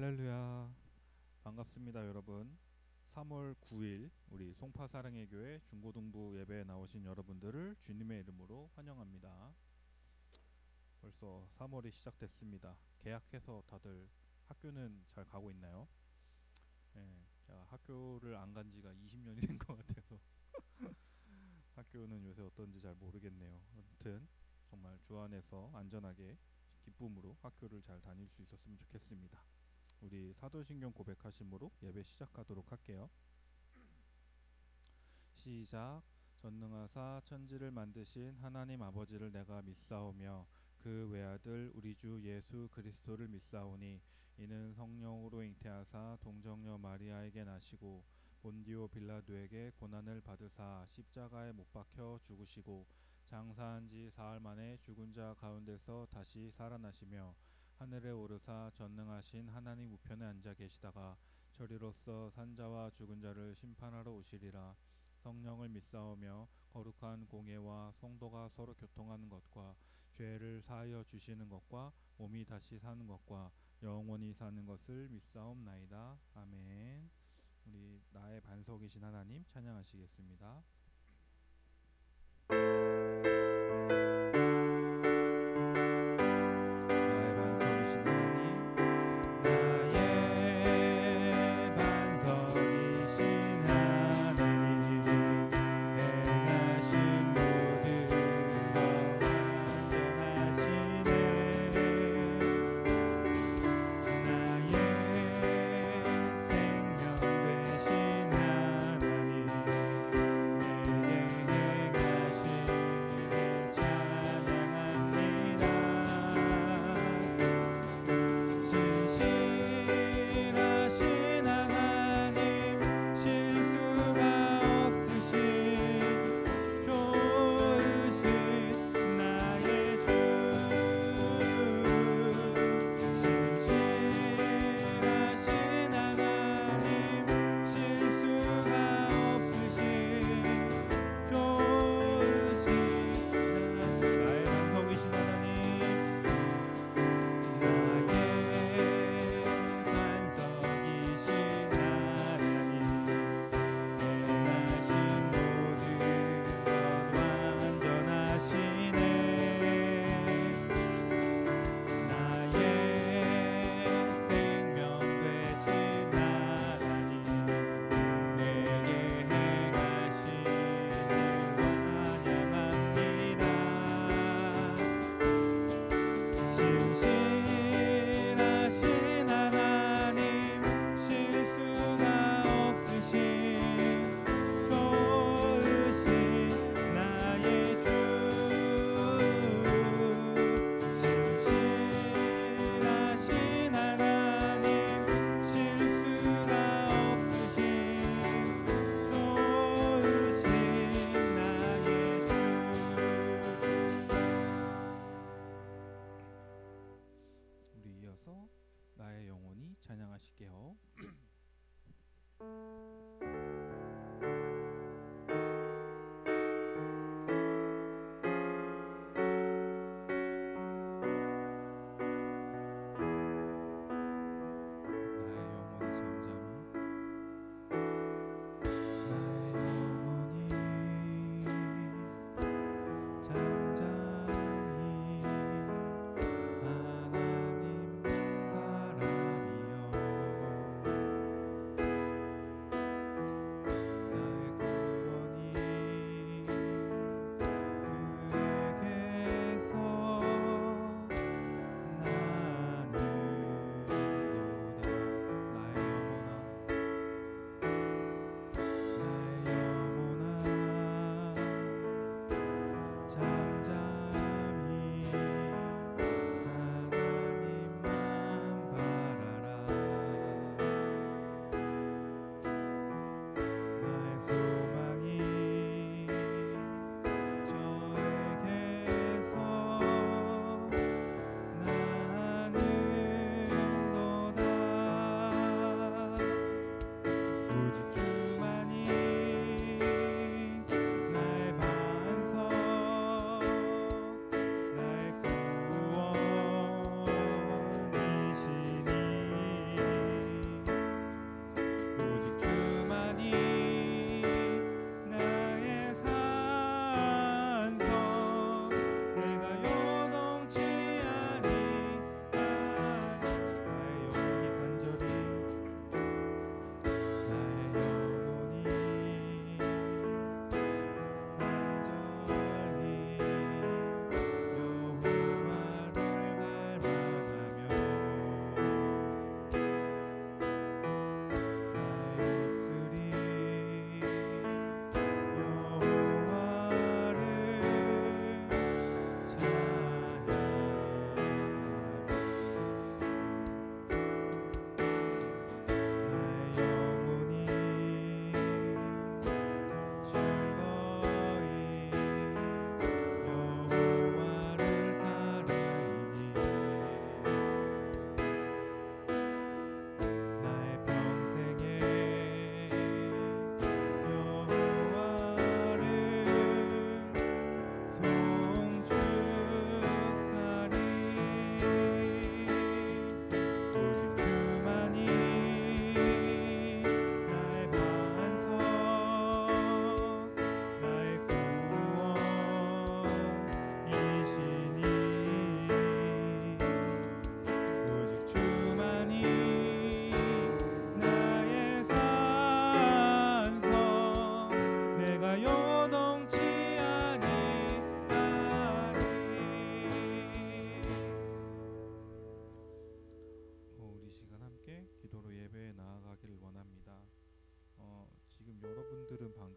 할렐루야. 반갑습니다, 여러분. 3월 9일 우리 송파사랑의 교회 중고등부 예배에 나오신 여러분들을 주님의 이름으로 환영합니다. 벌써 3월이 시작됐습니다. 개학해서 다들 학교는 잘 가고 있나요? 제가 학교를 안 간 지가 20년이 된 것 같아서 학교는 요새 어떤지 잘 모르겠네요. 아무튼 정말 주 안에서 안전하게 기쁨으로 학교를 잘 다닐 수 있었으면 좋겠습니다. 우리 사도신경 고백하심으로 예배 시작하도록 할게요. 시작. 전능하사 천지를 만드신 하나님 아버지를 내가 믿사오며 그 외아들 우리 주 예수 그리스도를 믿사오니 이는 성령으로 잉태하사 동정녀 마리아에게 나시고 본디오 빌라도에게 고난을 받으사 십자가에 못 박혀 죽으시고 장사한 지 사흘 만에 죽은 자 가운데서 다시 살아나시며 하늘에 오르사 전능하신 하나님 우편에 앉아 계시다가 저리로서 산자와 죽은 자를 심판하러 오시리라. 성령을 믿사오며 거룩한 공예와 성도가 서로 교통하는 것과 죄를 사하여 주시는 것과 몸이 다시 사는 것과 영원히 사는 것을 믿사옵나이다. 아멘. 우리 나의 반석이신 하나님 찬양하시겠습니다.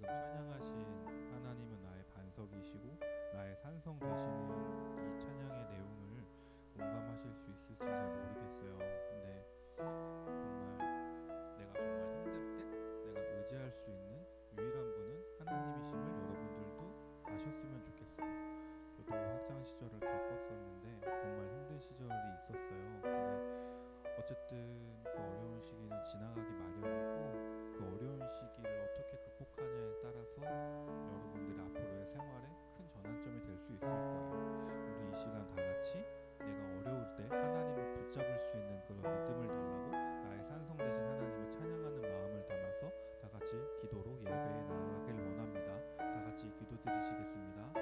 지금 찬양하신 하나님은 나의 반석이시고 나의 산성 되시는 이 찬양의 내용을 공감하실 수 있을지 잘 모르겠어요. 근데 정말 내가 정말 힘들 때 내가 의지할 수 있는 유일한 분은 하나님이심을 여러분들도 아셨으면 좋겠어요. 저도 학창 시절을 겪었었는데 정말 힘든 시절이 있었어요. 근데 어쨌든 그 어려운 시기는 지나가기 마련이고 그 어려운 시기를 어떻게 극복하냐에 따라서 여러분들의 앞으로의 생활에 큰 전환점이 될 수 있을 거예요. 우리 이 시간 다 같이 내가 어려울 때 하나님을 붙잡을 수 있는 그런 믿음을 달라고 나의 산성 되신 하나님을 찬양하는 마음을 담아서 다 같이 기도로 예배에 나아가길 원합니다. 다 같이 기도 드리시겠습니다.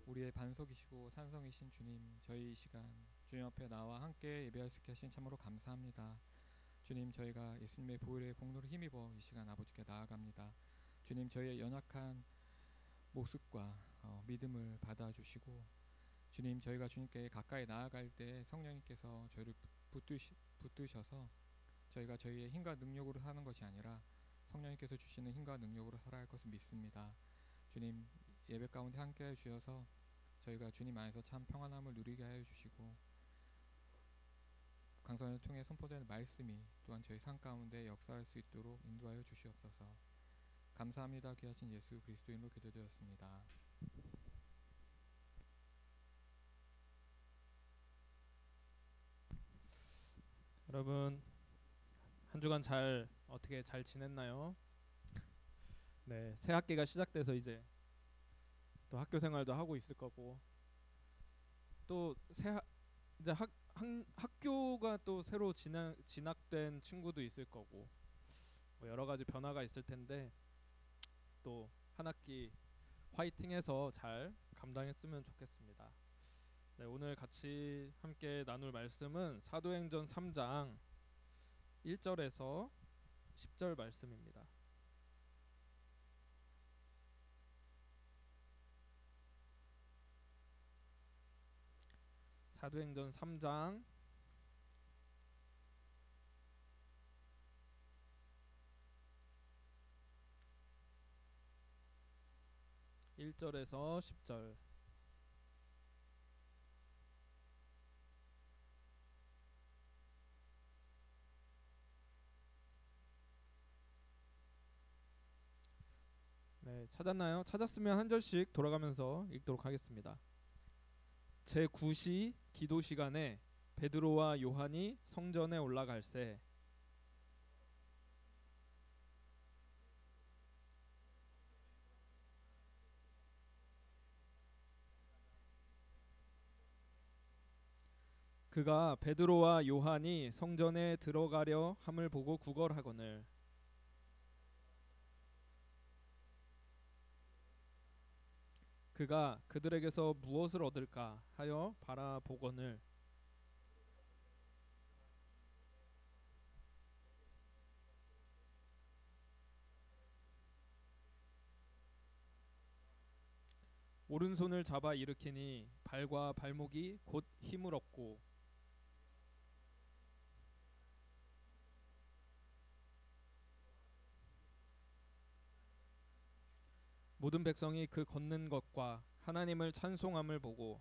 우리의 반석이시고 산성이신 주님, 저희 이 시간 주님 앞에 나와 함께 예배할 수 있게 하신 참으로 감사합니다. 주님, 저희가 예수님의 보혈의 공로를 힘입어 이 시간 아버지께 나아갑니다. 주님, 저희의 연약한 모습과 믿음을 받아주시고, 주님, 저희가 주님께 가까이 나아갈 때 성령님께서 저희를 붙드셔서 저희가 저희의 힘과 능력으로 사는 것이 아니라 성령님께서 주시는 힘과 능력으로 살아갈 것을 믿습니다. 주님, 예배 가운데 함께해 주셔서 저희가 주님 안에서 참 평안함을 누리게 하여 주시고, 강선을 통해 선포되는 말씀이 또한 저희 삶 가운데 역사할 수 있도록 인도하여 주시옵소서. 감사합니다. 귀하신 예수 그리스도 이름으로 기도드렸습니다. 여러분, 한 주간 어떻게 잘 지냈나요? 네, 새 학기가 시작돼서 이제 또 학교 생활도 하고 있을 거고, 또 이제 학교가 또 새로 진학된 친구도 있을 거고, 뭐 여러 가지 변화가 있을 텐데 또 한 학기 화이팅해서 잘 감당했으면 좋겠습니다. 네, 오늘 같이 함께 나눌 말씀은 사도행전 3장 1절에서 10절 말씀입니다. 사도행전 3장 1절에서 10절. 네, 찾았나요? 찾았으면 한 절씩 돌아가면서 읽도록 하겠습니다. 제9시 기도 시간에 베드로와 요한이 성전에 올라갈새 그가 베드로와 요한이 성전에 들어가려 함을 보고 구걸하거늘 그가 그들에게서 무엇을 얻을까 하여 바라보거늘 오른손을 잡아 일으키니 발과 발목이 곧 힘을 얻고 모든 백성이 그 걷는 것과 하나님을 찬송함을 보고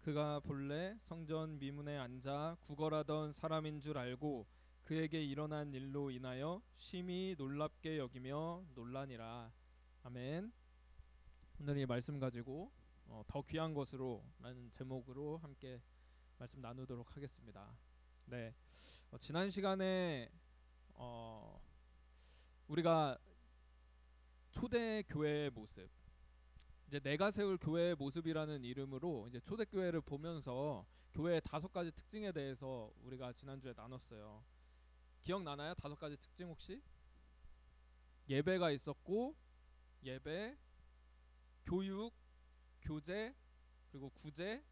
그가 본래 성전 미문에 앉아 구걸하던 사람인 줄 알고 그에게 일어난 일로 인하여 심히 놀랍게 여기며 놀라니라. 아멘. 오늘 이 말씀 가지고 더 귀한 것으로 라는 제목으로 함께 말씀 나누도록 하겠습니다. 네, 지난 시간에 우리가 초대 교회의 모습, 이제 내가 세울 교회의 모습이라는 이름으로 이제 초대 교회를 보면서 교회의 5가지 특징에 대해서 우리가 지난주에 나눴어요. 기억나나요? 5가지 특징 혹시? 예배가 있었고, 예배, 교육, 교제, 그리고 구제,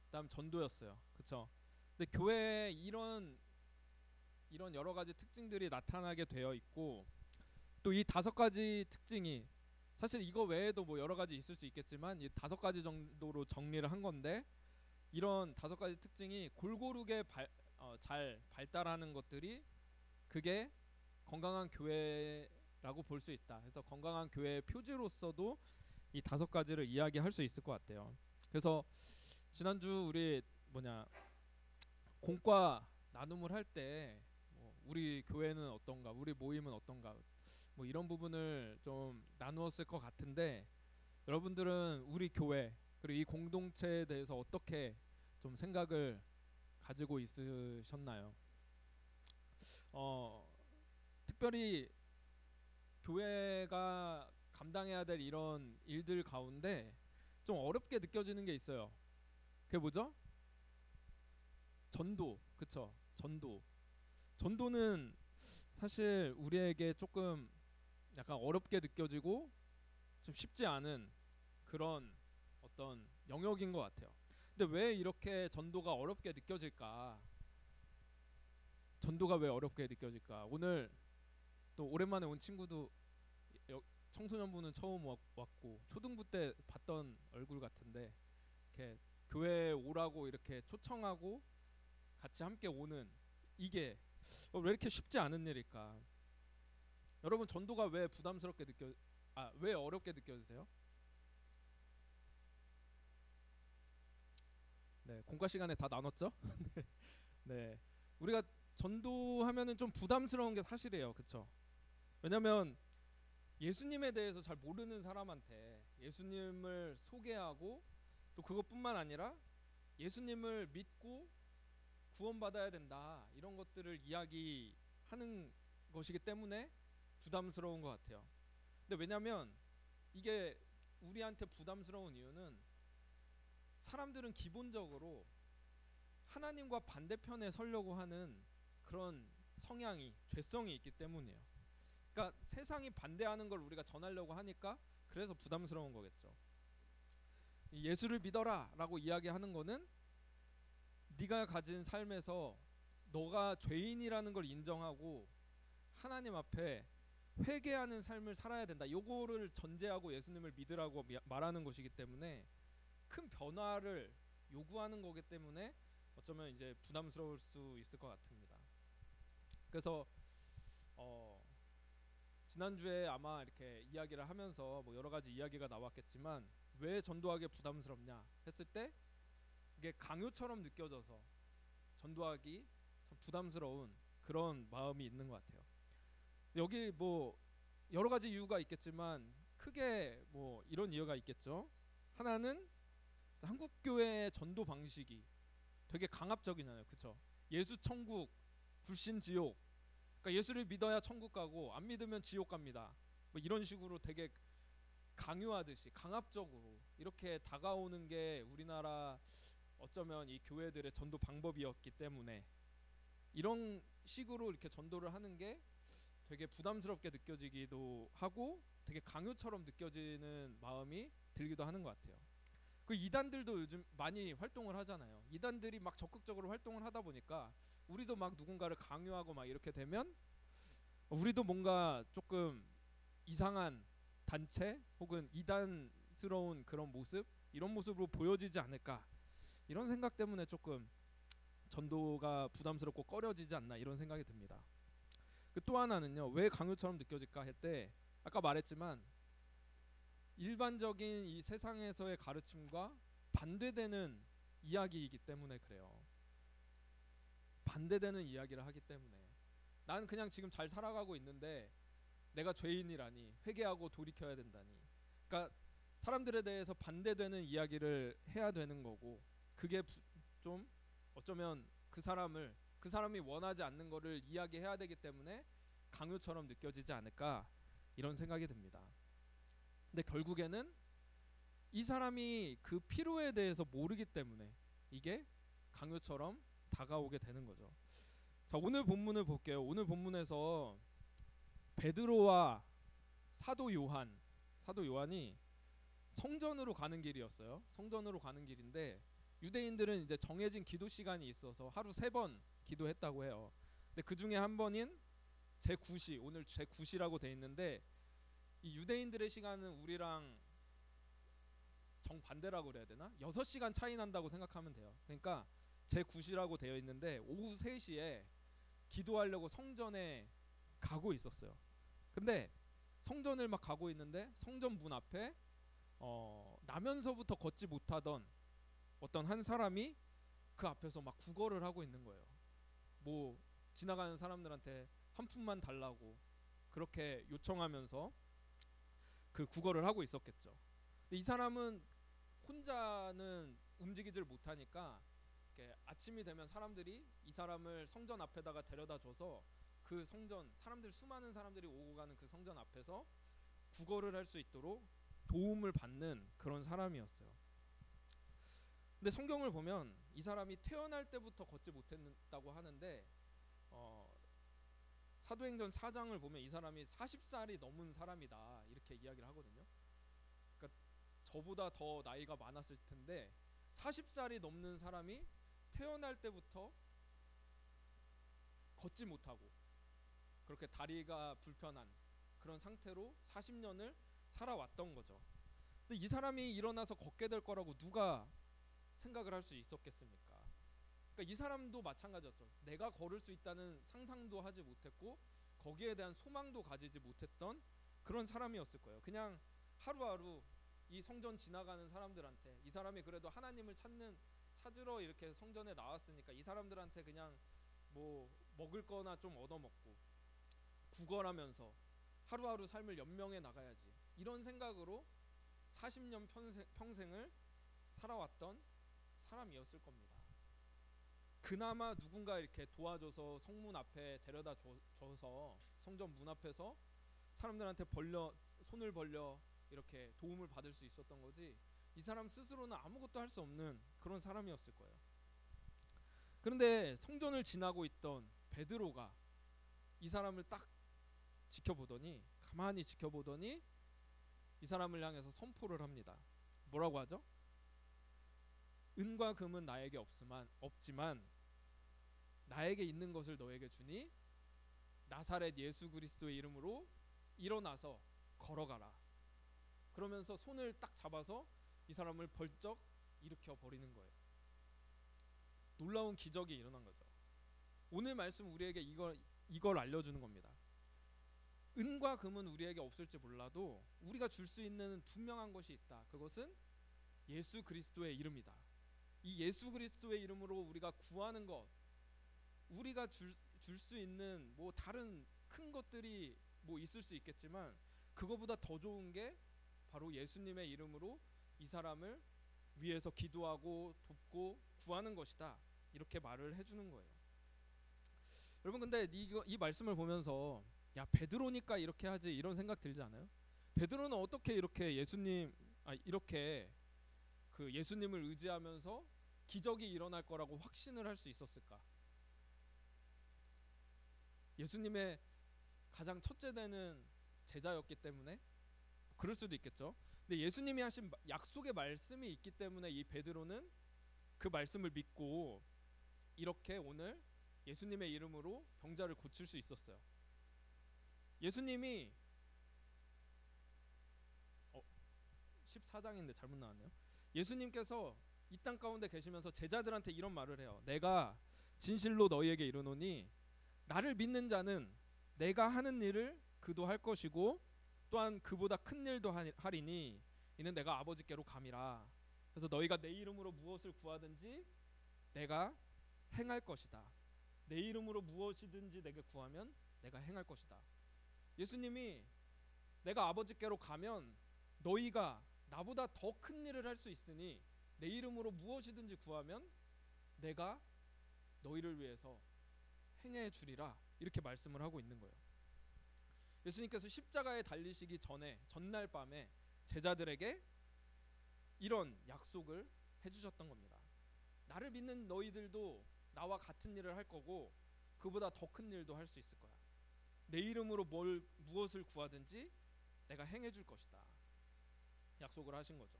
그다음 전도였어요. 그렇죠? 근데 교회에 이런 여러 가지 특징들이 나타나게 되어 있고, 또 이 5가지 특징이 사실 이거 외에도 뭐 여러 가지 있을 수 있겠지만 이 5가지 정도로 정리를 한 건데, 이런 5가지 특징이 골고루게 잘 발달하는 것들이 그게 건강한 교회라고 볼 수 있다. 그래서 건강한 교회의 표지로서도 이 5가지를 이야기할 수 있을 것 같아요. 그래서 지난주 우리 공과 나눔을 할 때 우리 교회는 어떤가, 우리 모임은 어떤가, 뭐 이런 부분을 좀 나누었을 것 같은데, 여러분들은 우리 교회 그리고 이 공동체에 대해서 어떻게 좀 생각을 가지고 있으셨나요? 특별히 교회가 감당해야 될 이런 일들 가운데 좀 어렵게 느껴지는 게 있어요. 그게 뭐죠? 전도, 그쵸? 전도는 사실 우리에게 조금 약간 어렵게 느껴지고 좀 쉽지 않은 그런 어떤 영역인 것 같아요. 근데 왜 이렇게 전도가 어렵게 느껴질까? 전도가 왜 어렵게 느껴질까? 오늘 또 오랜만에 온 친구도 청소년부는 처음 왔고 초등부 때 봤던 얼굴 같은데, 이렇게 교회에 오라고 이렇게 초청하고 같이 함께 오는 이게 왜 이렇게 쉽지 않은 일일까? 여러분, 전도가 왜 왜 어렵게 느껴지세요? 네, 공과 시간에 다 나눴죠? 네, 우리가 전도하면은 좀 부담스러운 게 사실이에요, 그렇죠? 왜냐면 예수님에 대해서 잘 모르는 사람한테 예수님을 소개하고, 또 그것뿐만 아니라 예수님을 믿고 구원받아야 된다, 이런 것들을 이야기하는 것이기 때문에 부담스러운 것 같아요. 근데 왜냐면 이게 우리한테 부담스러운 이유는 사람들은 기본적으로 하나님과 반대편에 서려고 하는 그런 죄성이 있기 때문이에요. 그러니까 세상이 반대하는 걸 우리가 전하려고 하니까 그래서 부담스러운 거겠죠. 예수를 믿어라 라고 이야기하는 거는 네가 가진 삶에서 너가 죄인이라는 걸 인정하고 하나님 앞에 회개하는 삶을 살아야 된다, 요거를 전제하고 예수님을 믿으라고 말하는 것이기 때문에 큰 변화를 요구하는 거기 때문에 어쩌면 이제 부담스러울 수 있을 것 같습니다. 그래서 지난주에 아마 이렇게 이야기를 하면서 뭐 여러 가지 이야기가 나왔겠지만, 왜 전도하기 부담스럽냐 했을 때 이게 강요처럼 느껴져서 전도하기 참 부담스러운 그런 마음이 있는 것 같아요. 여기 뭐 여러 가지 이유가 있겠지만 크게 뭐 이런 이유가 있겠죠. 하나는 한국 교회의 전도 방식이 되게 강압적이잖아요, 그렇죠? 예수 천국, 불신 지옥. 그러니까 예수를 믿어야 천국 가고 안 믿으면 지옥 갑니다. 뭐 이런 식으로 되게 강요하듯이 강압적으로 이렇게 다가오는 게 우리나라 어쩌면 이 교회들의 전도 방법이었기 때문에 이런 식으로 이렇게 전도를 하는 게 되게 부담스럽게 느껴지기도 하고 되게 강요처럼 느껴지는 마음이 들기도 하는 것 같아요. 그 이단들도 요즘 많이 활동을 하잖아요. 이단들이 막 적극적으로 활동을 하다 보니까 우리도 막 누군가를 강요하고 막 이렇게 되면 우리도 뭔가 조금 이상한 단체 혹은 이단스러운 그런 모습, 이런 모습으로 보여지지 않을까, 이런 생각 때문에 조금 전도가 부담스럽고 꺼려지지 않나, 이런 생각이 듭니다. 또 하나는요, 왜 강요처럼 느껴질까 했때 아까 말했지만 일반적인 이 세상에서의 가르침과 반대되는 이야기이기 때문에 그래요. 반대되는 이야기를 하기 때문에 나는 그냥 지금 잘 살아가고 있는데 내가 죄인이라니, 회개하고 돌이켜야 된다니, 그러니까 사람들에 대해서 반대되는 이야기를 해야 되는 거고, 그게 좀 어쩌면 그 사람이 원하지 않는 거를 이야기해야 되기 때문에 강요처럼 느껴지지 않을까, 이런 생각이 듭니다. 근데 결국에는 이 사람이 그 필요에 대해서 모르기 때문에 이게 강요처럼 다가오게 되는 거죠. 자, 오늘 본문을 볼게요. 오늘 본문에서 베드로와 사도 요한이 성전으로 가는 길이었어요. 성전으로 가는 길인데 유대인들은 이제 정해진 기도 시간이 있어서 하루 3번 기도했다고 해요. 근데 그 중에 한 번인 제9시, 오늘 제9시라고 돼 있는데 이 유대인들의 시간은 우리랑 정반대라고 그래야 되나? 6시간 차이 난다고 생각하면 돼요. 그러니까 제9시라고 되어 있는데 오후 3시에 기도하려고 성전에 가고 있었어요. 근데 성전을 막 가고 있는데 성전 문 앞에 나면서부터 걷지 못하던 어떤 한 사람이 그 앞에서 막 구걸을 하고 있는 거예요. 뭐 지나가는 사람들한테 한 푼만 달라고 그렇게 요청하면서 그 구걸을 하고 있었겠죠. 근데 이 사람은 혼자는 움직이질 못하니까 아침이 되면 사람들이 이 사람을 성전 앞에다가 데려다 줘서 그 성전 수많은 사람들이 오고 가는 그 성전 앞에서 구걸을 할 수 있도록 도움을 받는 그런 사람이었어요. 근데 성경을 보면 이 사람이 태어날 때부터 걷지 못했다고 하는데 사도행전 4장을 보면 이 사람이 40살이 넘은 사람이다 이렇게 이야기를 하거든요. 그러니까 저보다 더 나이가 많았을 텐데 40살이 넘는 사람이 태어날 때부터 걷지 못하고 그렇게 다리가 불편한 그런 상태로 40년을 살아왔던 거죠. 근데 이 사람이 일어나서 걷게 될 거라고 누가 생각을 할 수 있었겠습니까? 그러니까 이 사람도 마찬가지였죠. 내가 걸을 수 있다는 상상도 하지 못했고 거기에 대한 소망도 가지지 못했던 그런 사람이었을 거예요. 그냥 하루하루 이 성전 지나가는 사람들한테 이 사람이 그래도 하나님을 찾으러 이렇게 성전에 나왔으니까 이 사람들한테 그냥 뭐 먹을 거나 좀 얻어먹고 구걸하면서 하루하루 삶을 연명해 나가야지 이런 생각으로 40년 평생을 살아왔던 사람이었을 겁니다. 그나마 누군가 이렇게 도와줘서 성문 앞에 데려다 줘서 성전 문 앞에서 사람들한테 손을 벌려 이렇게 도움을 받을 수 있었던 거지 이 사람 스스로는 아무것도 할 수 없는 그런 사람이었을 거예요. 그런데 성전을 지나고 있던 베드로가 이 사람을 딱 가만히 지켜보더니 이 사람을 향해서 선포를 합니다. 뭐라고 하죠? 은과 금은 나에게 없지만 나에게 있는 것을 너에게 주니 나사렛 예수 그리스도의 이름으로 일어나서 걸어가라. 그러면서 손을 딱 잡아서 이 사람을 벌쩍 일으켜 버리는 거예요. 놀라운 기적이 일어난 거죠. 오늘 말씀 우리에게 이걸 알려주는 겁니다. 은과 금은 우리에게 없을지 몰라도 우리가 줄 수 있는 분명한 것이 있다. 그것은 예수 그리스도의 이름이다. 이 예수 그리스도의 이름으로 우리가 구하는 것, 우리가 줄 수 있는 뭐 다른 큰 것들이 뭐 있을 수 있겠지만 그거보다 더 좋은 게 바로 예수님의 이름으로 이 사람을 위해서 기도하고 돕고 구하는 것이다. 이렇게 말을 해주는 거예요. 여러분 근데 이 말씀을 보면서 야 베드로니까 이렇게 하지 이런 생각 들지 않아요? 베드로는 어떻게 이렇게 이렇게 그 예수님을 의지하면서 기적이 일어날 거라고 확신을 할 수 있었을까? 예수님의 가장 첫째 되는 제자였기 때문에 그럴 수도 있겠죠. 근데 예수님이 하신 약속의 말씀이 있기 때문에 이 베드로는 그 말씀을 믿고 이렇게 오늘 예수님의 이름으로 병자를 고칠 수 있었어요. 예수님이 14장인데 잘못 나왔네요. 예수님께서 이 땅 가운데 계시면서 제자들한테 이런 말을 해요. 내가 진실로 너희에게 이르노니 나를 믿는 자는 내가 하는 일을 그도 할 것이고 또한 그보다 큰 일도 하리니 이는 내가 아버지께로 감이라. 그래서 너희가 내 이름으로 무엇을 구하든지 내가 행할 것이다. 내 이름으로 무엇이든지 내게 구하면 내가 행할 것이다. 예수님이 내가 아버지께로 가면 너희가 나보다 더 큰 일을 할 수 있으니 내 이름으로 무엇이든지 구하면 내가 너희를 위해서 행해 주리라. 이렇게 말씀을 하고 있는 거예요. 예수님께서 십자가에 달리시기 전에 전날 밤에 제자들에게 이런 약속을 해주셨던 겁니다. 나를 믿는 너희들도 나와 같은 일을 할 거고 그보다 더 큰 일도 할 수 있을 거야. 내 이름으로 무엇을 구하든지 내가 행해 줄 것이다. 약속을 하신 거죠.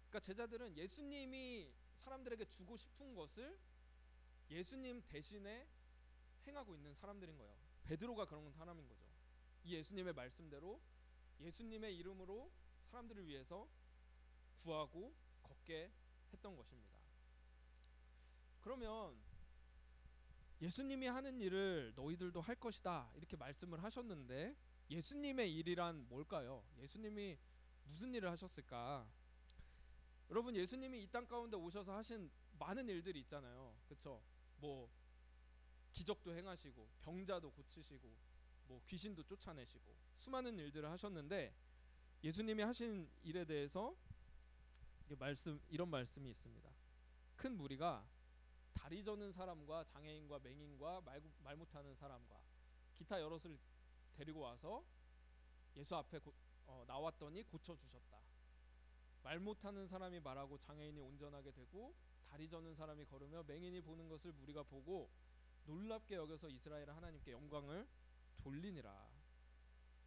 그러니까 제자들은 예수님이 사람들에게 주고 싶은 것을 예수님 대신에 행하고 있는 사람들인 거예요. 베드로가 그런 사람인 거죠. 이 예수님의 말씀대로 예수님의 이름으로 사람들을 위해서 구하고 걷게 했던 것입니다. 그러면 예수님이 하는 일을 너희들도 할 것이다 이렇게 말씀을 하셨는데 예수님의 일이란 뭘까요? 예수님이 무슨 일을 하셨을까? 여러분, 예수님이 이 땅 가운데 오셔서 하신 많은 일들이 있잖아요. 그렇죠? 뭐 기적도 행하시고 병자도 고치시고 뭐 귀신도 쫓아내시고 수많은 일들을 하셨는데 예수님이 하신 일에 대해서 이런 말씀이 있습니다. 큰 무리가 다리 저는 사람과 장애인과 맹인과 말 못하는 사람과 기타 여럿을 데리고 와서 예수 앞에 나왔더니 고쳐주셨다. 말 못하는 사람이 말하고 장애인이 온전하게 되고 다리 저는 사람이 걸으며 맹인이 보는 것을 무리가 보고 놀랍게 여겨서 이스라엘 하나님께 영광을 돌리니라.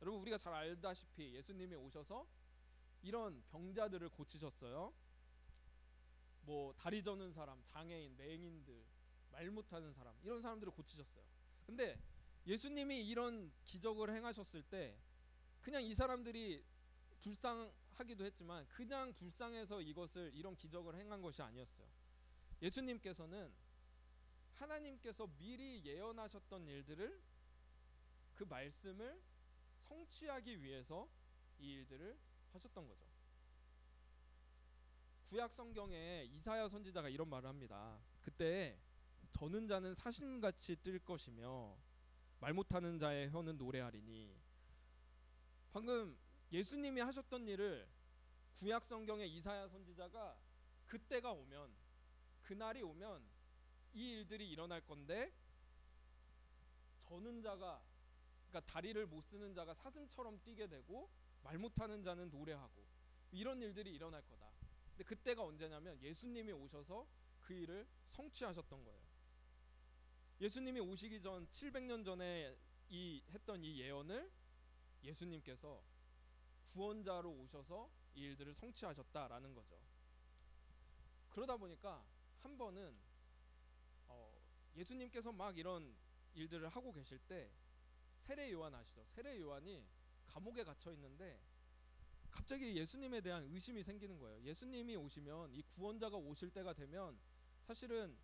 여러분, 우리가 잘 알다시피 예수님이 오셔서 이런 병자들을 고치셨어요. 뭐 다리 저는 사람, 장애인, 맹인들, 말 못하는 사람, 이런 사람들을 고치셨어요. 근데 예수님이 이런 기적을 행하셨을 때 그냥 이 사람들이 불쌍하기도 했지만 그냥 불쌍해서 이런 기적을 행한 것이 아니었어요. 예수님께서는 하나님께서 미리 예언하셨던 일들을, 그 말씀을 성취하기 위해서 이 일들을 하셨던 거죠. 구약 성경에 이사야 선지자가 이런 말을 합니다. 그때 저는 자는 사신같이 뜰 것이며 말 못하는 자의 혀는 노래하리니. 방금 예수님이 하셨던 일을 구약 성경의 이사야 선지자가 그때가 오면, 그날이 오면 이 일들이 일어날 건데 저는 자가, 그러니까 다리를 못 쓰는 자가 사슴처럼 뛰게 되고 말 못하는 자는 노래하고 이런 일들이 일어날 거다. 근데 그때가 언제냐면 예수님이 오셔서 그 일을 성취하셨던 거예요. 예수님이 오시기 전 700년 전에 했던 이 예언을 예수님께서 구원자로 오셔서 이 일들을 성취하셨다라는 거죠. 그러다 보니까 한 번은 예수님께서 막 이런 일들을 하고 계실 때 세례 요한 아시죠? 세례 요한이 감옥에 갇혀 있는데 갑자기 예수님에 대한 의심이 생기는 거예요. 예수님이 오시면, 이 구원자가 오실 때가 되면 사실은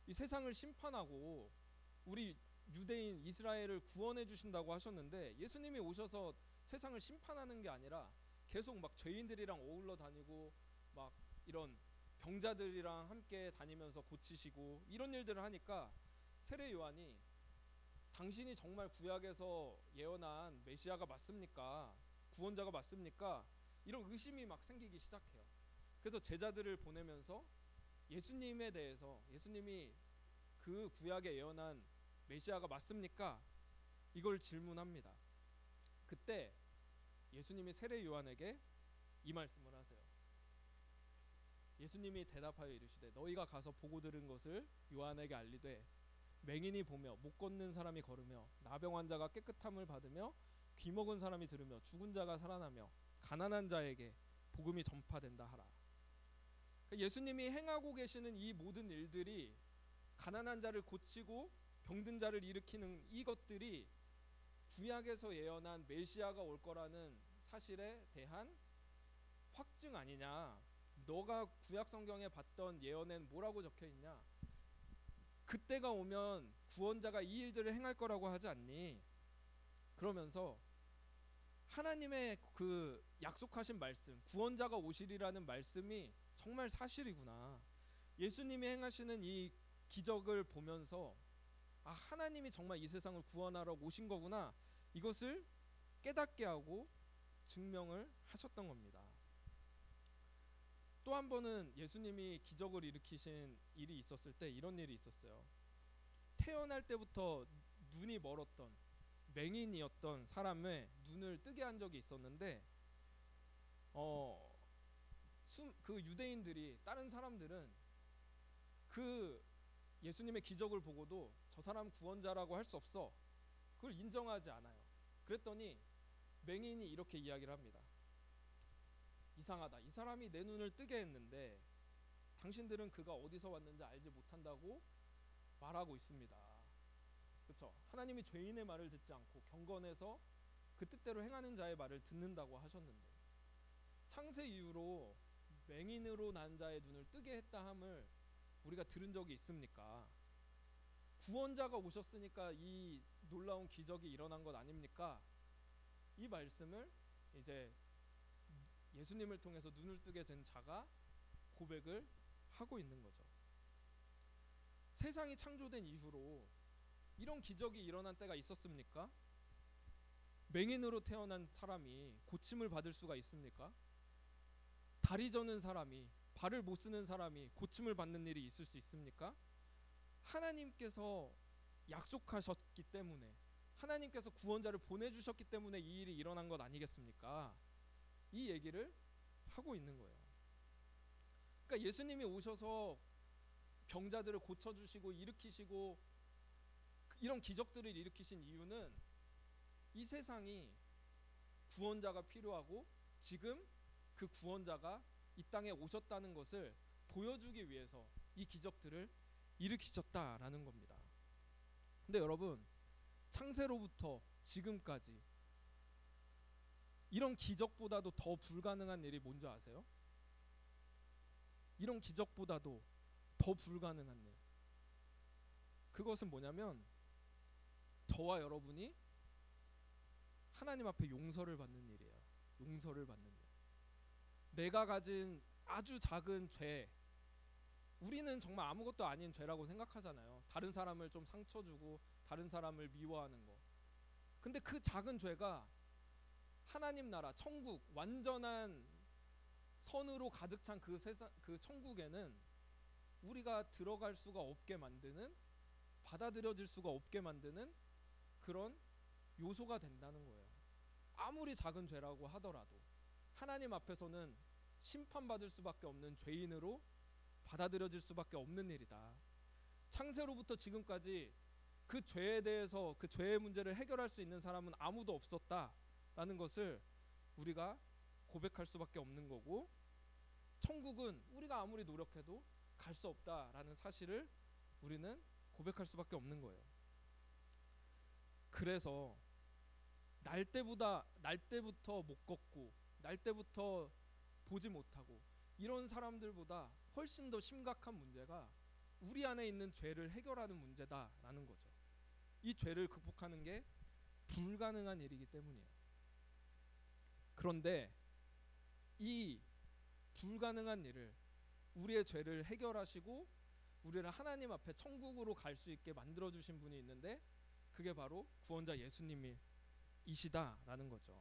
이 세상을 심판하고 우리 유대인 이스라엘을 구원해 주신다고 하셨는데 예수님이 오셔서 세상을 심판하는 게 아니라 계속 막 죄인들이랑 어울러 다니고 막 이런 병자들이랑 함께 다니면서 고치시고 이런 일들을 하니까 세례 요한이 당신이 정말 구약에서 예언한 메시아가 맞습니까? 구원자가 맞습니까? 이런 의심이 막 생기기 시작해요. 그래서 제자들을 보내면서 예수님에 대해서, 예수님이 그 구약에 예언한 메시아가 맞습니까? 이걸 질문합니다. 그때 예수님이 세례 요한에게 이 말씀을 하세요. 예수님이 대답하여 이르시되 너희가 가서 보고 들은 것을 요한에게 알리되 맹인이 보며 못 걷는 사람이 걸으며 나병 환자가 깨끗함을 받으며 귀 먹은 사람이 들으며 죽은 자가 살아나며 가난한 자에게 복음이 전파된다 하라. 그러니까 예수님이 행하고 계시는 이 모든 일들이, 가난한 자를 고치고 병든 자를 일으키는 이것들이 구약에서 예언한 메시아가 올 거라는 사실에 대한 확증 아니냐. 너가 구약 성경에 봤던 예언엔 뭐라고 적혀 있냐? 그때가 오면 구원자가 이 일들을 행할 거라고 하지 않니? 그러면서 하나님의 그 약속하신 말씀, 구원자가 오시리라는 말씀이 정말 사실이구나. 예수님이 행하시는 이 기적을 보면서 하나님이 정말 이 세상을 구원하러 오신 거구나. 이것을 깨닫게 하고 증명을 하셨던 겁니다. 또 한 번은 예수님이 기적을 일으키신 일이 있었을 때 이런 일이 있었어요. 태어날 때부터 눈이 멀었던 맹인이었던 사람의 눈을 뜨게 한 적이 있었는데 그 유대인들이, 다른 사람들은 그 예수님의 기적을 보고도 저 사람 구원자라고 할 수 없어. 그걸 인정하지 않아요. 그랬더니 맹인이 이렇게 이야기를 합니다. 이상하다. 이 사람이 내 눈을 뜨게 했는데 당신들은 그가 어디서 왔는지 알지 못한다고 말하고 있습니다. 그렇죠? 하나님이 죄인의 말을 듣지 않고 경건해서 그 뜻대로 행하는 자의 말을 듣는다고 하셨는데 창세 이후로 맹인으로 난 자의 눈을 뜨게 했다 함을 우리가 들은 적이 있습니까? 구원자가 오셨으니까 이 놀라운 기적이 일어난 것 아닙니까? 이 말씀을 이제 예수님을 통해서 눈을 뜨게 된 자가 고백을 하고 있는 거죠. 세상이 창조된 이후로 이런 기적이 일어난 때가 있었습니까? 맹인으로 태어난 사람이 고침을 받을 수가 있습니까? 다리 저는 사람이, 발을 못 쓰는 사람이 고침을 받는 일이 있을 수 있습니까? 하나님께서 약속하셨기 때문에, 하나님께서 구원자를 보내주셨기 때문에 이 일이 일어난 것 아니겠습니까? 이 얘기를 하고 있는 거예요. 그러니까 예수님이 오셔서 병자들을 고쳐주시고 일으키시고 이런 기적들을 일으키신 이유는 이 세상이 구원자가 필요하고 지금 그 구원자가 이 땅에 오셨다는 것을 보여주기 위해서 이 기적들을 일으키셨다라는 겁니다. 근데 여러분, 창세로부터 지금까지 이런 기적보다도 더 불가능한 일이 뭔지 아세요? 이런 기적보다도 더 불가능한 일. 그것은 뭐냐면 저와 여러분이 하나님 앞에 용서를 받는 일이에요. 용서를 받는 일. 내가 가진 아주 작은 죄, 우리는 정말 아무것도 아닌 죄라고 생각하잖아요. 다른 사람을 좀 상처 주고 다른 사람을 미워하는 거. 근데 그 작은 죄가 하나님 나라, 천국, 완전한 선으로 가득 찬 그 세상, 그 천국에는 우리가 들어갈 수가 없게 만드는, 받아들여질 수가 없게 만드는 그런 요소가 된다는 거예요. 아무리 작은 죄라고 하더라도 하나님 앞에서는 심판받을 수밖에 없는 죄인으로 받아들여질 수밖에 없는 일이다. 창세로부터 지금까지 그 죄에 대해서, 그 죄의 문제를 해결할 수 있는 사람은 아무도 없었다라는 것을 우리가 고백할 수밖에 없는 거고, 천국은 우리가 아무리 노력해도 갈 수 없다라는 사실을 우리는 고백할 수밖에 없는 거예요. 그래서 날 때부터 못 걷고 날 때부터 보지 못하고 이런 사람들보다 훨씬 더 심각한 문제가 우리 안에 있는 죄를 해결하는 문제다라는 거죠. 이 죄를 극복하는 게 불가능한 일이기 때문이에요. 그런데 이 불가능한 일을, 우리의 죄를 해결하시고 우리를 하나님 앞에 천국으로 갈 수 있게 만들어주신 분이 있는데 그게 바로 구원자 예수님이시다라는 거죠.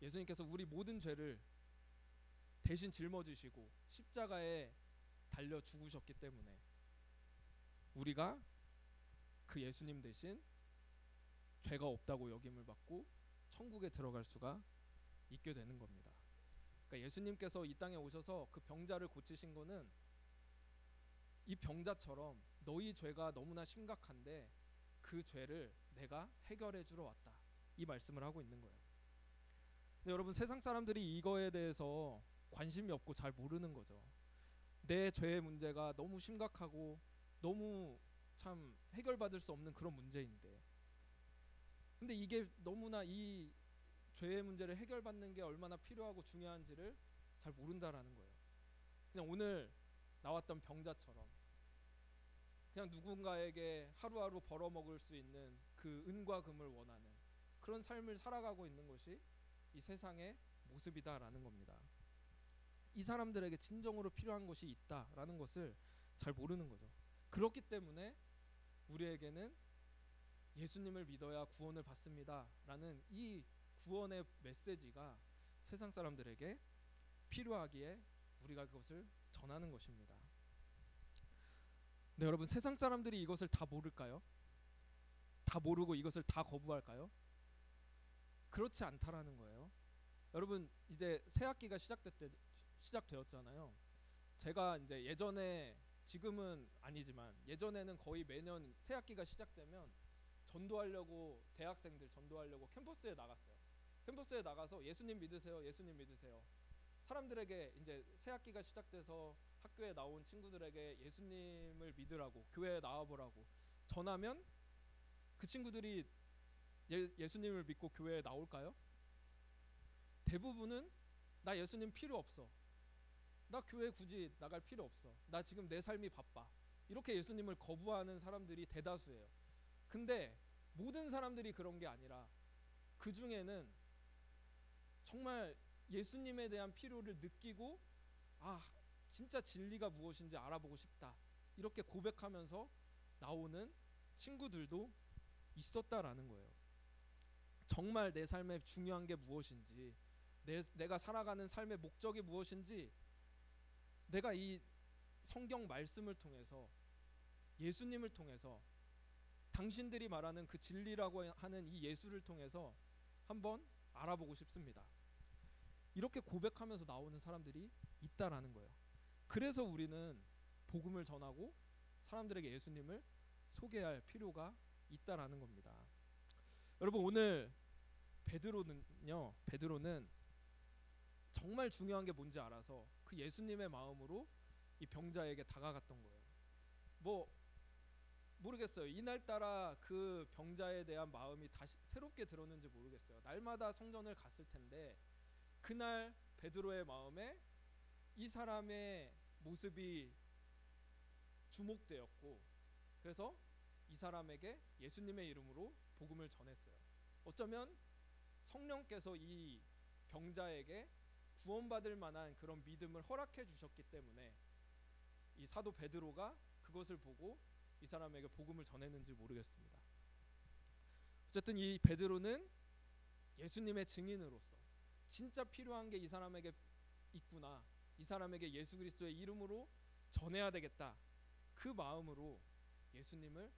예수님께서 우리 모든 죄를 대신 짊어지시고 십자가에 달려 죽으셨기 때문에 우리가 그 예수님 대신 죄가 없다고 여김을 받고 천국에 들어갈 수가 있게 되는 겁니다. 그러니까 예수님께서 이 땅에 오셔서 그 병자를 고치신 거는 이 병자처럼 너희 죄가 너무나 심각한데 그 죄를 내가 해결해 주러 왔다, 이 말씀을 하고 있는 거예요. 근데 여러분, 세상 사람들이 이거에 대해서 관심이 없고 잘 모르는 거죠. 내 죄의 문제가 너무 심각하고 너무 참 해결받을 수 없는 그런 문제인데, 근데 이게 너무나 이 죄의 문제를 해결받는 게 얼마나 필요하고 중요한지를 잘 모른다라는 거예요. 그냥 오늘 나왔던 병자처럼 그냥 누군가에게 하루하루 벌어먹을 수 있는 그 은과 금을 원하는 그런 삶을 살아가고 있는 것이 이 세상의 모습이다라는 겁니다. 이 사람들에게 진정으로 필요한 것이 있다라는 것을 잘 모르는 거죠. 그렇기 때문에 우리에게는 예수님을 믿어야 구원을 받습니다라는 이 구원의 메시지가 세상 사람들에게 필요하기에 우리가 그것을 전하는 것입니다. 네, 여러분, 세상 사람들이 이것을 다 모를까요? 다 모르고 이것을 다 거부할까요? 그렇지 않다라는 거예요. 여러분, 이제 새 학기가 시작되었잖아요. 제가 이제 예전에 지금은 아니지만 예전에는 거의 매년 새학기가 시작되면 전도하려고 대학생들 전도하려고 캠퍼스에 나갔어요. 캠퍼스에 나가서 예수님 믿으세요, 예수님 믿으세요. 사람들에게 이제 새학기가 시작돼서 학교에 나온 친구들에게 예수님을 믿으라고, 교회에 나와보라고 전하면 그 친구들이 예수님을 믿고 교회에 나올까요? 대부분은 나 예수님 필요 없어, 나 교회 굳이 나갈 필요 없어, 나 지금 내 삶이 바빠, 이렇게 예수님을 거부하는 사람들이 대다수예요. 근데 모든 사람들이 그런 게 아니라 그 중에는 정말 예수님에 대한 필요를 느끼고 진짜 진리가 무엇인지 알아보고 싶다, 이렇게 고백하면서 나오는 친구들도 있었다라는 거예요. 정말 내 삶에 중요한 게 무엇인지, 내가 살아가는 삶의 목적이 무엇인지, 내가 이 성경 말씀을 통해서, 예수님을 통해서, 당신들이 말하는 그 진리라고 하는 이 예수를 통해서 한번 알아보고 싶습니다. 이렇게 고백하면서 나오는 사람들이 있다라는 거예요. 그래서 우리는 복음을 전하고 사람들에게 예수님을 소개할 필요가 있다라는 겁니다. 여러분, 오늘 베드로는 정말 중요한 게 뭔지 알아서 그 예수님의 마음으로 이 병자에게 다가갔던 거예요. 모르겠어요. 이날따라 그 병자에 대한 마음이 다시 새롭게 들었는지 모르겠어요. 날마다 성전을 갔을 텐데 그날 베드로의 마음에 이 사람의 모습이 주목되었고, 그래서 이 사람에게 예수님의 이름으로 복음을 전했어요. 어쩌면 성령께서 이 병자에게 구원받을 만한 그런 믿음을 허락해 주셨기 때문에 이 사도 베드로가 그것을 보고 이 사람에게 복음을 전했는지 모르겠습니다. 어쨌든 이 베드로는 예수님의 증인으로서 진짜 필요한 게 이 사람에게 있구나, 이 사람에게 예수 그리스도의 이름으로 전해야 되겠다, 그 마음으로 예수님을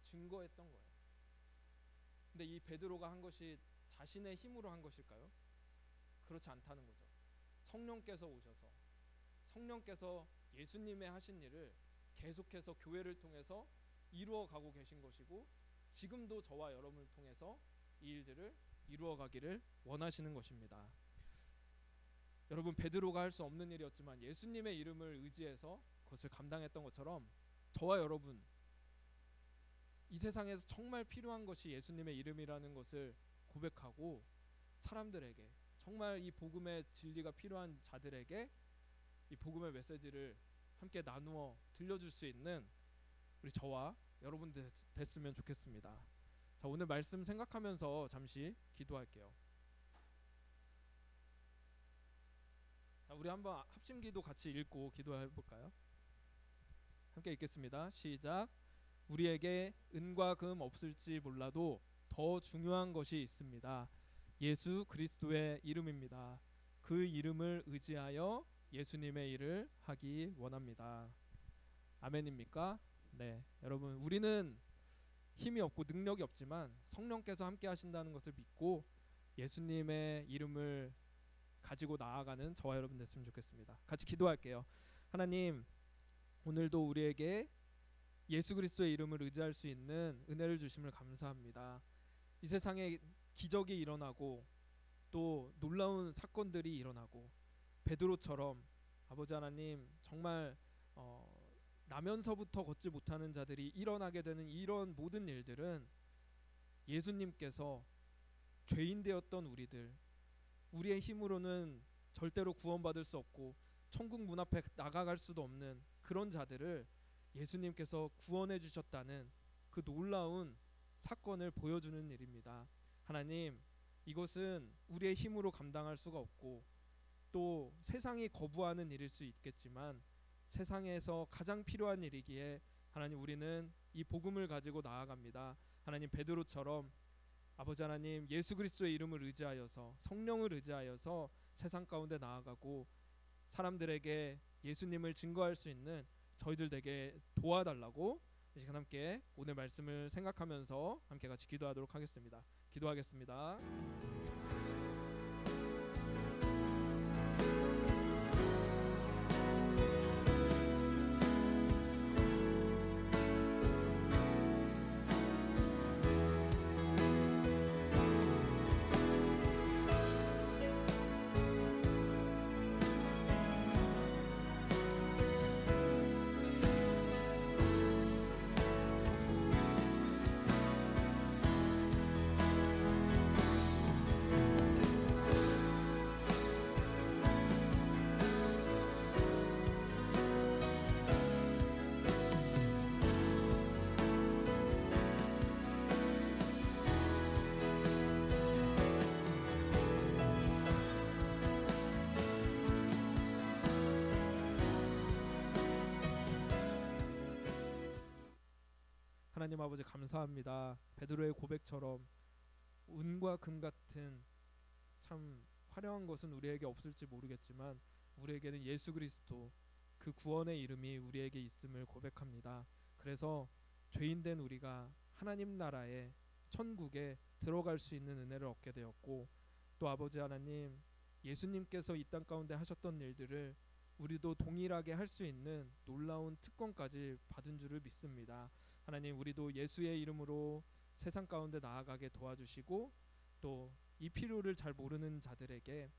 증거했던 거예요. 근데 이 베드로가 한 것이 자신의 힘으로 한 것일까요? 그렇지 않다는 거죠. 성령께서 오셔서 성령께서 예수님의 하신 일을 계속해서 교회를 통해서 이루어가고 계신 것이고, 지금도 저와 여러분을 통해서 이 일들을 이루어가기를 원하시는 것입니다. 여러분, 베드로가 할 수 없는 일이었지만 예수님의 이름을 의지해서 그것을 감당했던 것처럼 저와 여러분, 이 세상에서 정말 필요한 것이 예수님의 이름이라는 것을 고백하고 사람들에게, 정말 이 복음의 진리가 필요한 자들에게 이 복음의 메시지를 함께 나누어 들려줄 수 있는 우리 저와 여러분 됐으면 좋겠습니다. 자, 오늘 말씀 생각하면서 잠시 기도할게요. 자, 우리 한번 합심기도 같이 읽고 기도해볼까요? 함께 읽겠습니다. 시작. 우리에게 은과 금 없을지 몰라도 더 중요한 것이 있습니다. 예수 그리스도의 이름입니다. 그 이름을 의지하여 예수님의 일을 하기 원합니다. 아멘입니까? 네, 여러분, 우리는 힘이 없고 능력이 없지만 성령께서 함께 하신다는 것을 믿고 예수님의 이름을 가지고 나아가는 저와 여러분 됐으면 좋겠습니다. 같이 기도할게요. 하나님, 오늘도 우리에게 예수 그리스도의 이름을 의지할 수 있는 은혜를 주심을 감사합니다. 이 세상에 기적이 일어나고 또 놀라운 사건들이 일어나고 베드로처럼 아버지 하나님, 정말 나면서부터 걷지 못하는 자들이 일어나게 되는 이런 모든 일들은 예수님께서 죄인 되었던 우리의 힘으로는 절대로 구원받을 수 없고 천국 문 앞에 나가갈 수도 없는 그런 자들을 예수님께서 구원해 주셨다는 그 놀라운 사건을 보여주는 일입니다. 하나님, 이것은 우리의 힘으로 감당할 수가 없고 또 세상이 거부하는 일일 수 있겠지만 세상에서 가장 필요한 일이기에 하나님, 우리는 이 복음을 가지고 나아갑니다. 하나님, 베드로처럼 아버지 하나님, 예수 그리스도의 이름을 의지하여서 성령을 의지하여서 세상 가운데 나아가고 사람들에게 예수님을 증거할 수 있는 저희들 되게 도와달라고 이 시간 함께 오늘 말씀을 생각하면서 함께 같이 기도하도록 하겠습니다. 기도하겠습니다. 하나님 아버지 감사합니다. 베드로의 고백처럼 은과 금 같은 참 화려한 것은 우리에게 없을지 모르겠지만 우리에게는 예수 그리스도 그 구원의 이름이 우리에게 있음을 고백합니다. 그래서 죄인된 우리가 하나님 나라에 천국에 들어갈 수 있는 은혜를 얻게 되었고, 또 아버지 하나님 예수님께서 이 땅 가운데 하셨던 일들을 우리도 동일하게 할 수 있는 놀라운 특권까지 받은 줄을 믿습니다. 하나님, 우리도 예수의 이름으로 세상 가운데 나아가게 도와주시고, 또 이 필요를 잘 모르는 자들에게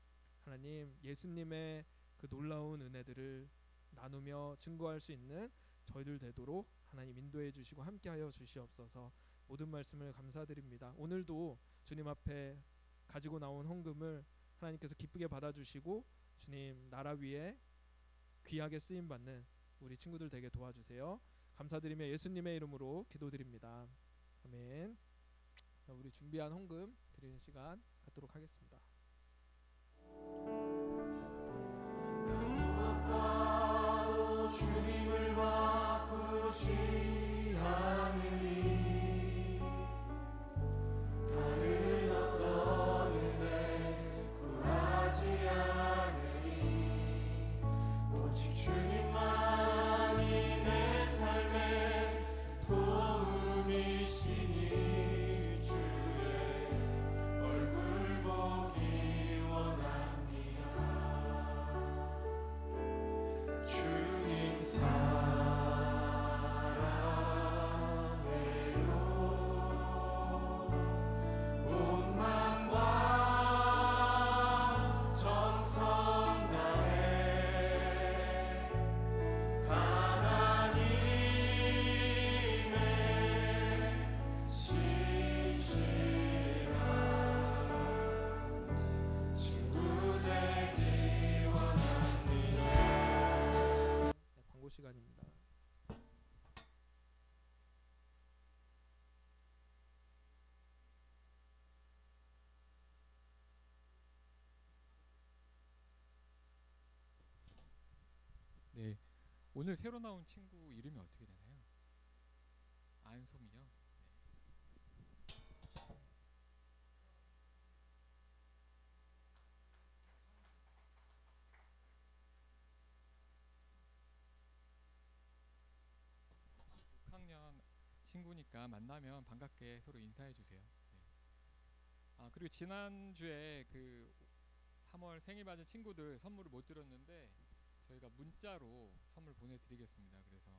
하나님 예수님의 그 놀라운 은혜들을 나누며 증거할 수 있는 저희들 되도록 하나님 인도해 주시고 함께하여 주시옵소서. 모든 말씀을 감사드립니다. 오늘도 주님 앞에 가지고 나온 헌금을 하나님께서 기쁘게 받아주시고 주님 나라 위에 귀하게 쓰임받는 우리 친구들 되게 도와주세요. 감사드리며 예수님의 이름으로 기도드립니다. 아멘. 우리 준비한 헌금 드리는 시간 갖도록 하겠습니다. 무엇과도 주님을 바꾸지 않으리. 다른 어떤 은혜 구하지 않으리. 오직 주님만이 내 삶의 도움이시니 시간입니다. 네, 오늘 새로 나온 친구 이름이 어떻게 되나요? 안솜이요. 네. 6학년 친구니까 만나면 반갑게 서로 인사해 주세요. 네. 그리고 지난주에 그 3월 생일 맞은 친구들 선물을 못 드렸는데 저희가 문자로 선물 보내드리겠습니다. 그래서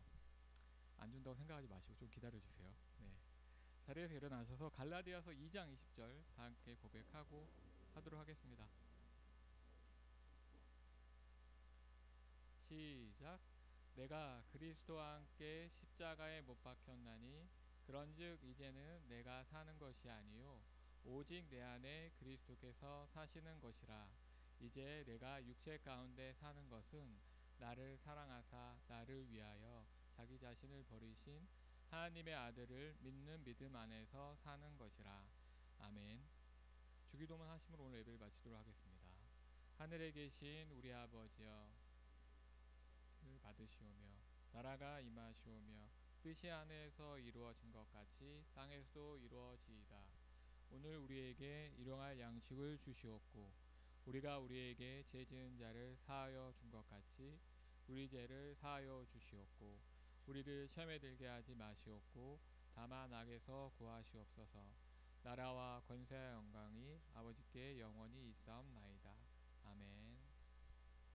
안 준다고 생각하지 마시고 좀 기다려주세요. 네. 자리에서 일어나셔서 갈라디아서 2장 20절 다 함께 고백하고 하도록 하겠습니다. 시작. 내가 그리스도와 함께 십자가에 못 박혔나니 그런즉 이제는 내가 사는 것이 아니요 오직 내 안에 그리스도께서 사시는 것이라. 이제 내가 육체 가운데 사는 것은 나를 사랑하사 나를 위하여 자기 자신을 버리신 하나님의 아들을 믿는 믿음 안에서 사는 것이라. 아멘. 주기도문 하심으로 오늘 예배를 마치도록 하겠습니다. 하늘에 계신 우리 아버지여, 를 받으시오며 나라가 임하시오며 뜻이 하늘에서 이루어진 것 같이 땅에서도 이루어지이다. 오늘 우리에게 일용할 양식을 주시옵고 우리가 우리에게 죄 지은 자를 사하여 준 것 같이 우리 죄를 사하여 주시옵고 우리를 시험에 들게 하지 마시옵고 다만 악에서 구하시옵소서. 나라와 권세와 영광이 아버지께 영원히 있사옵나이다.